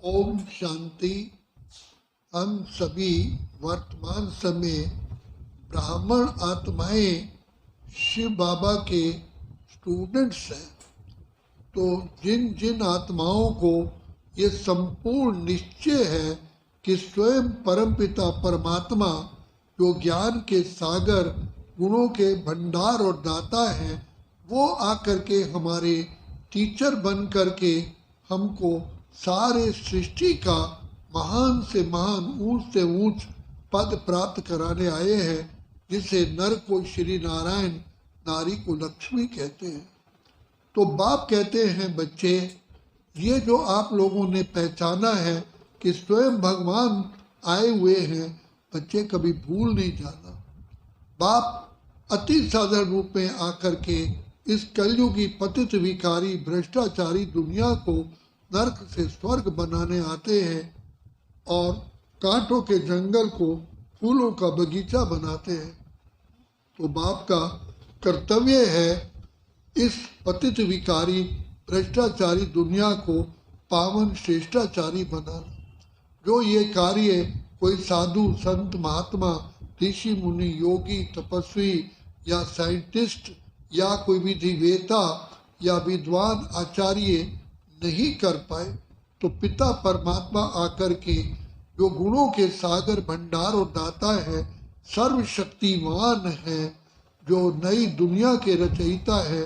ओम शांति। हम सभी वर्तमान समय ब्राह्मण आत्माएं शिव बाबा के स्टूडेंट्स हैं। तो जिन जिन आत्माओं को ये संपूर्ण निश्चय है कि स्वयं परमपिता परमात्मा जो ज्ञान के सागर गुणों के भंडार और दाता हैं, वो आकर के हमारे टीचर बन करके हमको सारे सृष्टि का महान से महान ऊंच से ऊंच पद प्राप्त कराने आए हैं, जिसे नर को श्री नारायण, नारी को लक्ष्मी कहते हैं। तो बाप कहते हैं, बच्चे ये जो आप लोगों ने पहचाना है कि स्वयं भगवान आए हुए हैं, बच्चे कभी भूल नहीं जाना। बाप अति साधारण रूप में आकर के इस कलयुगी पतित विकारी भ्रष्टाचारी दुनिया को नर्क से स्वर्ग बनाने आते हैं और कांटों के जंगल को फूलों का बगीचा बनाते हैं। तो बाप का कर्तव्य है इस पतित विकारी भ्रष्टाचारी दुनिया को पावन श्रेष्ठाचारी बनाना। जो ये कार्य कोई साधु संत महात्मा ऋषि मुनि योगी तपस्वी या साइंटिस्ट या कोई विधिवेता या विद्वान आचार्य नहीं कर पाए, तो पिता परमात्मा आकर के जो गुणों के सागर भंडार और दाता है, सर्वशक्तिमान है, जो नई दुनिया के रचयिता है,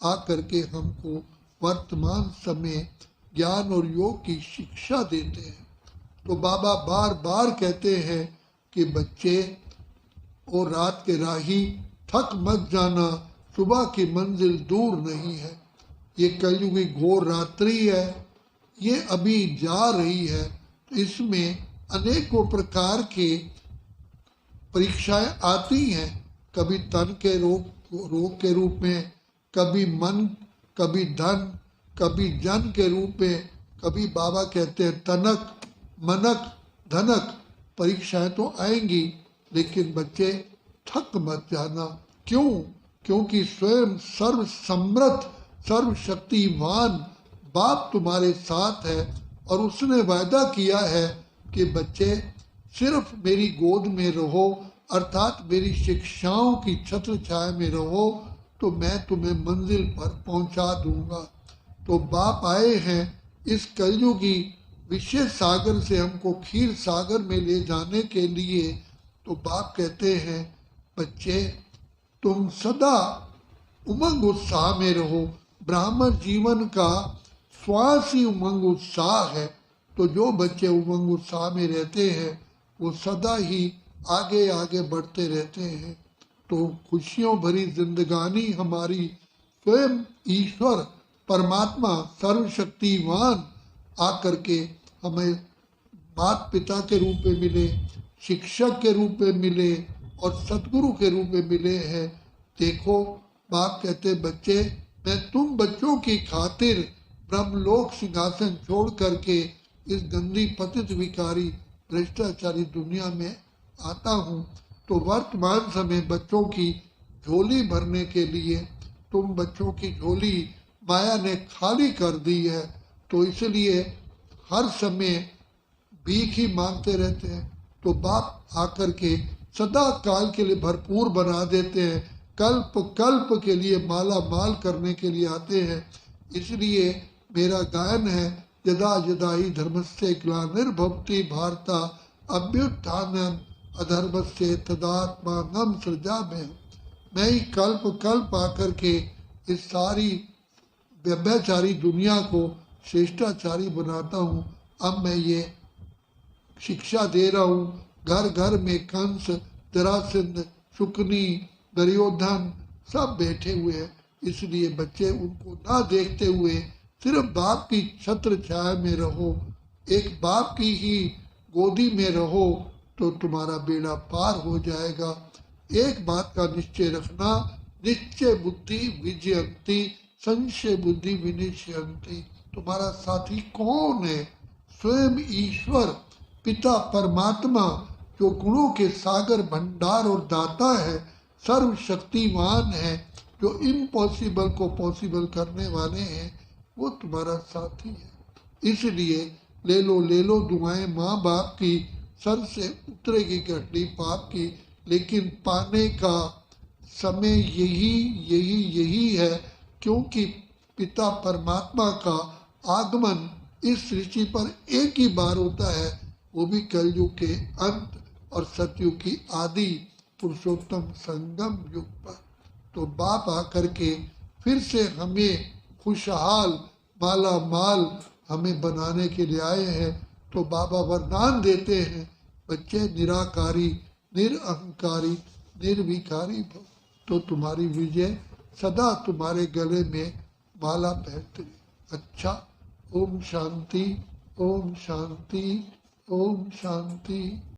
आकर के हमको वर्तमान समय ज्ञान और योग की शिक्षा देते हैं। तो बाबा बार बार कहते हैं कि बच्चे और रात के राही थक मत जाना, सुबह की मंजिल दूर नहीं है। ये कलयुगी घोर रात्रि है, ये अभी जा रही है। तो इसमें अनेकों प्रकार के परीक्षाएं आती हैं, कभी तन के रोग के रूप में, कभी मन, कभी धन, कभी जन के रूप में, कभी बाबा कहते हैं तनक मनक धनक। परीक्षाएं तो आएंगी, लेकिन बच्चे थक मत जाना। क्यों? क्योंकि स्वयं सर्व समर्थ सर्वशक्तिमान बाप तुम्हारे साथ है और उसने वायदा किया है कि बच्चे सिर्फ मेरी गोद में रहो, अर्थात मेरी शिक्षाओं की छत्र छाया में रहो, तो मैं तुम्हें मंजिल पर पहुंचा दूंगा। तो बाप आए हैं इस कलयुगी विषय सागर से हमको क्षीर सागर में ले जाने के लिए। तो बाप कहते हैं, बच्चे तुम सदा उमंग उत्साह में रहो। ब्राह्मण जीवन का श्वास ही उमंग उत्साह है। तो जो बच्चे उमंग उत्साह में रहते हैं, वो सदा ही आगे आगे बढ़ते रहते हैं। तो खुशियों भरी जिंदगानी हमारी स्वयं ईश्वर परमात्मा सर्वशक्तिमान आकर के हमें माता पिता के रूप में मिले, शिक्षक के रूप में मिले और सतगुरु के रूप में मिले हैं। देखो बाप कहते, बच्चे मैं तुम बच्चों की खातिर ब्रह्मलोक सिंहासन छोड़ करके इस गंदी पतित विकारी भ्रष्टाचारी दुनिया में आता हूँ। तो वर्तमान समय बच्चों की झोली भरने के लिए तुम बच्चों की झोली माया ने खाली कर दी है, तो इसलिए हर समय भीख ही मांगते रहते हैं। तो बाप आकर के सदा काल के लिए भरपूर बना देते हैं, कल्प कल्प के लिए माला माल करने के लिए आते हैं। इसलिए मेरा गायन है, यदा यदा ही धर्मस्य ग्लानिर्भवति भारत अभ्युत्थानम् अधर्मस्य तदात्मानं सृजाम्यहम्। मैं ही कल्प कल्प आकर के इस सारी व्यभिचारी दुनिया को श्रेष्ठाचारी बनाता हूँ। अब मैं ये शिक्षा दे रहा हूँ। घर घर में कंस, जरासंध, शुकनी, दुर्योधन सब बैठे हुए हैं। इसलिए बच्चे उनको ना देखते हुए सिर्फ बाप की छत्र छाया में रहो, एक बाप की ही गोदी में रहो, तो तुम्हारा बेड़ा पार हो जाएगा। एक बात का निश्चय रखना, निश्चय बुद्धि विजयंती संशय बुद्धि विनिश्यंती। तुम्हारा साथी कौन है? स्वयं ईश्वर पिता परमात्मा, जो गुणों के सागर भंडार और दाता है, सर्वशक्तिमान है, जो इम्पॉसिबल को पॉसिबल करने वाले हैं, वो तुम्हारा साथी है। इसलिए ले लो दुआएं माँ बाप की, सर से उतरेगी घटनी पाप की। लेकिन पाने का समय यही है, क्योंकि पिता परमात्मा का आगमन इस सृष्टि पर एक ही बार होता है, वो भी कलयुग के अंत और सतयुग की आदि पुरुषोत्तम संगम युग पर। तो बाप आकर के फिर से हमें खुशहाल माला माल हमें बनाने के लिए आए हैं। तो बाबा वरदान देते हैं, बच्चे निराकारी निरअहंकारी निर्विकारी भव। तो तुम्हारी विजय सदा तुम्हारे गले में माला पहनते रहे। अच्छा, ओम शांति, ओम शांति, ओम शांति।